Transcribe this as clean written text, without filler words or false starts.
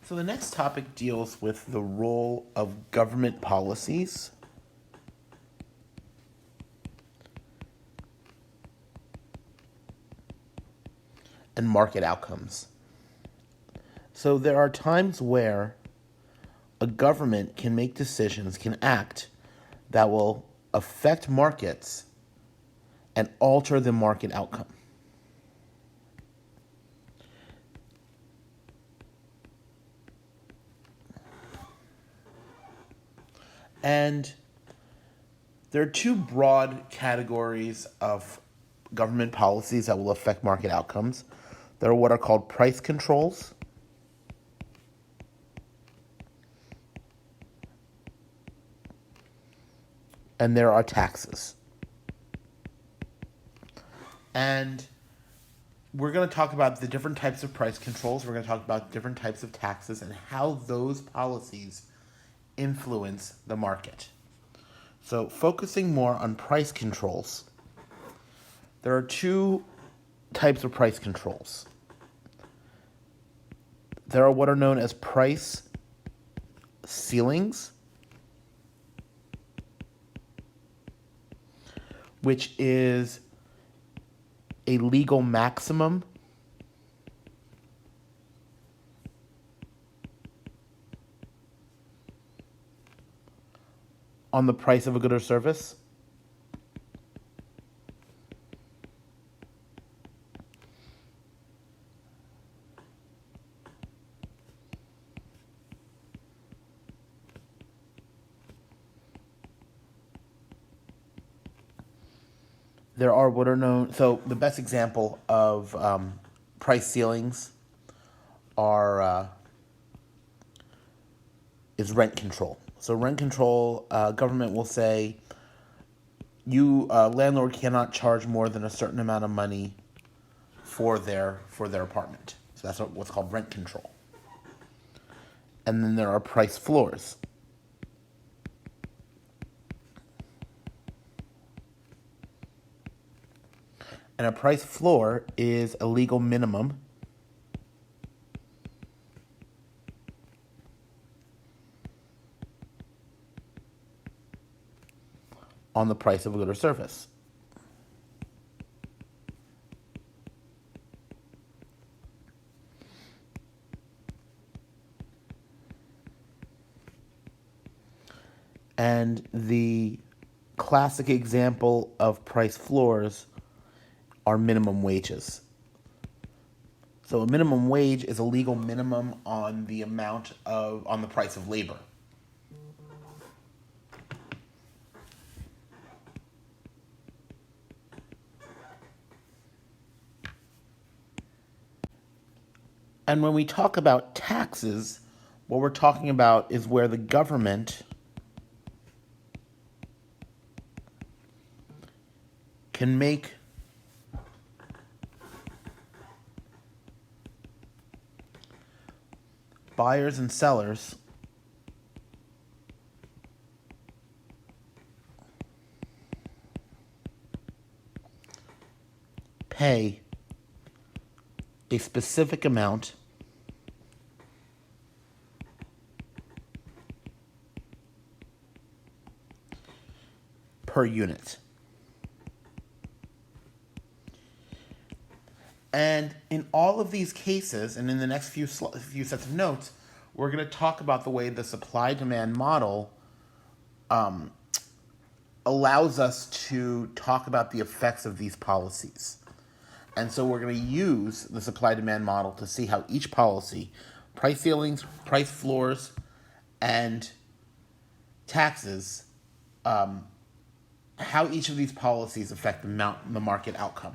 So the next topic deals with the role of government policies and market outcomes. So there are times where a government can make decisions, can act that will affect markets and alter the market outcome. And there are two broad categories of government policies that will affect market outcomes. There are what are called price controls, and there are taxes. And we're going to talk about the different types of price controls. We're going to talk about different types of taxes and how those policies influence the market. So focusing more on price controls, there are two types of price controls. There are what are known as price ceilings, which is a legal maximum on the price of a good or service. There are what are known, so the best example of price ceilings is rent control. So rent control, government will say, you landlord cannot charge more than a certain amount of money for their apartment. So that's what's called rent control. And then there are price floors. And a price floor is a legal minimum on the price of a good or service. And the classic example of price floors are minimum wages. So a minimum wage is a legal minimum on the price of labor. And when we talk about taxes, what we're talking about is where the government can make buyers and sellers pay a specific amount per unit. And in all of these cases, and in the next few sets of notes, we're going to talk about the way the supply-demand model allows us to talk about the effects of these policies. And so we're going to use the supply-demand model to see how each policy, price ceilings, price floors, and taxes, how each of these policies affect the market outcome.